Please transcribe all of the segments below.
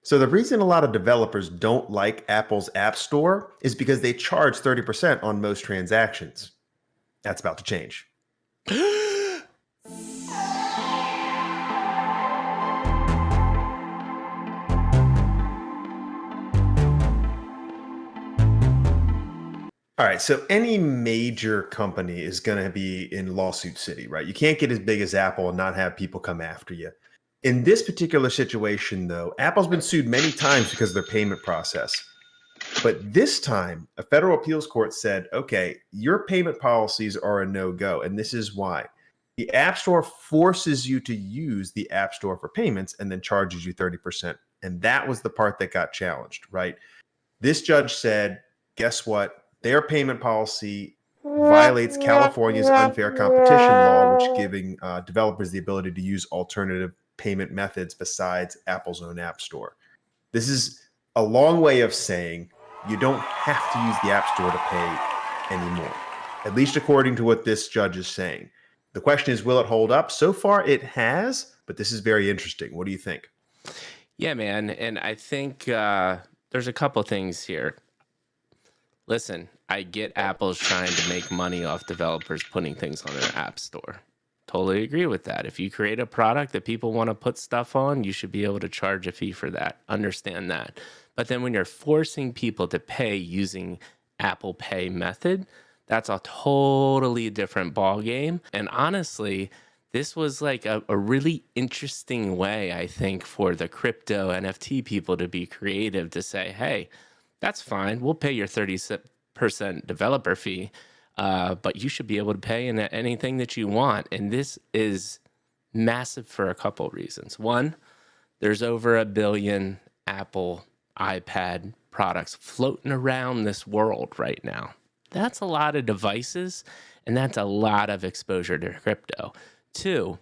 So the reason a lot of developers don't like Apple's App Store is because they charge 30% on most transactions. That's about to change. All right, so any major company is going to be in lawsuit city, right? You can't get as big as Apple and not have people come after you. In this particular situation, though, Apple's been sued many times because of their payment process. But this time, a federal appeals court said, okay, your payment policies are a no go. And this is why. The App Store forces you to use the App Store for payments and then charges you 30%. And that was the part that got challenged, right? This judge said, guess what? Their payment policy violates California's unfair competition law, which giving developers the ability to use alternative payment methods besides Apple's own App Store. This is a long way of saying you don't have to use the App Store to pay anymore, at least according to what this judge is saying. The question is, will it hold up? So far, it has, but this is very interesting. What do you think? Yeah, man. And I think there's a couple things here. Listen, I get Apple's trying to make money off developers putting things on their App Store. Totally agree with that. If you create a product that people want to put stuff on, you should be able to charge a fee for that. Understand that. But then when you're forcing people to pay using Apple Pay method, that's a totally different ball game. And honestly, this was like a really interesting way, I think, for the crypto NFT people to be creative to say, hey, that's fine. We'll pay your 30% developer fee, but you should be able to pay in anything that you want. And this is massive for a couple reasons. One, there's over 1 billion Apple iPad products floating around this world right now. That's a lot of devices, and that's a lot of exposure to crypto. Two,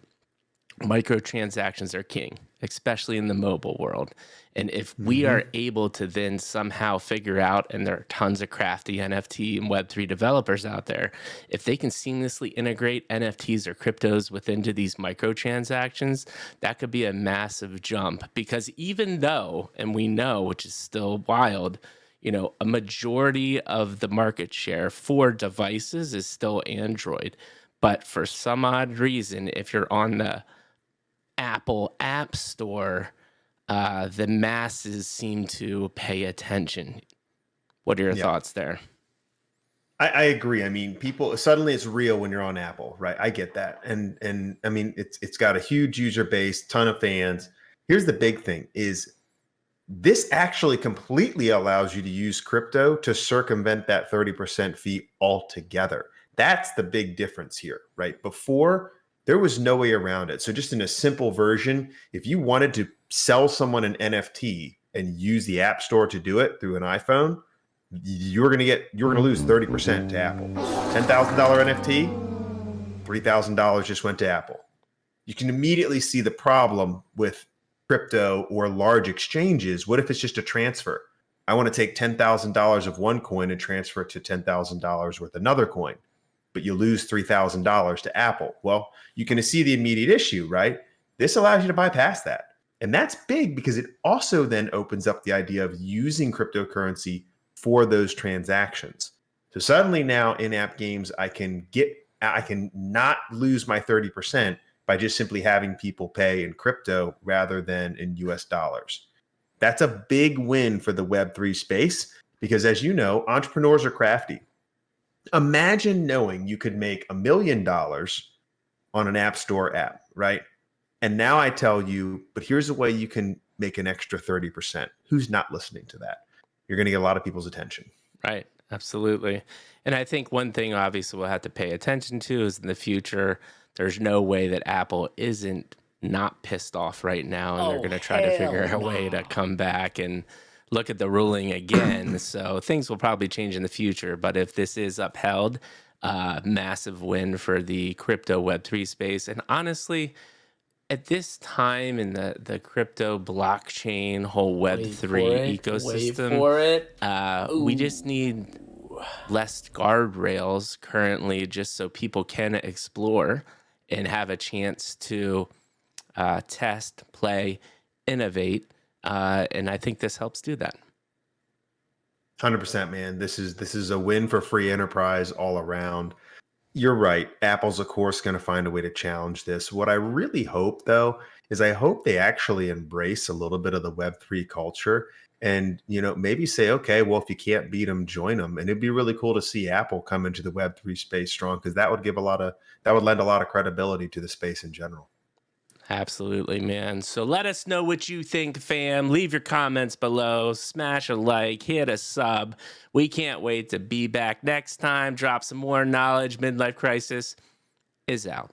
microtransactions are king, especially in the mobile world. And if we are able to then somehow figure out, and there are tons of crafty NFT and Web3 developers out there, if they can seamlessly integrate NFTs or cryptos within these microtransactions, that could be a massive jump. Because even though, and we know, which is still wild, a majority of the market share for devices is still Android. But for some odd reason, if you're on the Apple App Store, the masses seem to pay attention. What are your thoughts there? I agree. I mean, people suddenly it's real when you're on Apple, right? I get that, and I mean it's got a huge user base, ton of fans. Here's the big thing: is this actually completely allows you to use crypto to circumvent that 30% fee altogether. That's the big difference here, right? Before, there was no way around it. So just in a simple version, if you wanted to sell someone an NFT and use the App Store to do it through an iPhone, you're going to lose 30% to Apple. $10,000 NFT, $3,000 just went to Apple. You can immediately see the problem with crypto or large exchanges. What if it's just a transfer? I want to take $10,000 of one coin and transfer it to $10,000 worth another coin, but you lose $3,000 to Apple. Well, you can see the immediate issue, right? This allows you to bypass that. And that's big because it also then opens up the idea of using cryptocurrency for those transactions. So suddenly now in-app games, I can not lose my 30% by just simply having people pay in crypto rather than in US dollars. That's a big win for the Web3 space because, as you know, entrepreneurs are crafty. Imagine knowing you could make $1 million on an App Store app, right? And now I tell you, but here's a way you can make an extra 30%. Who's not listening to that? You're going to get a lot of people's attention. Right. Absolutely. And I think one thing obviously we'll have to pay attention to is in the future, there's no way that Apple isn't not pissed off right now, and they're going to try to figure out a way to come back and look at the ruling again. So things will probably change in the future. But if this is upheld, massive win for the crypto Web3 space. And honestly, at this time in the crypto blockchain whole Web3 ecosystem, we just need less guardrails currently just so people can explore and have a chance to test, play, innovate, And I think this helps do that. 100%, man. This is a win for free enterprise all around. You're right. Apple's, of course, going to find a way to challenge this. What I really hope, though, is I hope they actually embrace a little bit of the Web3 culture and, maybe say, okay, well, if you can't beat them, join them. And it'd be really cool to see Apple come into the Web3 space strong because that would lend a lot of credibility to the space in general. Absolutely, man. So let us know what you think, fam. Leave your comments below. Smash a like, hit a sub. We can't wait to be back next time. Drop some more knowledge. Midlife Crisis is out.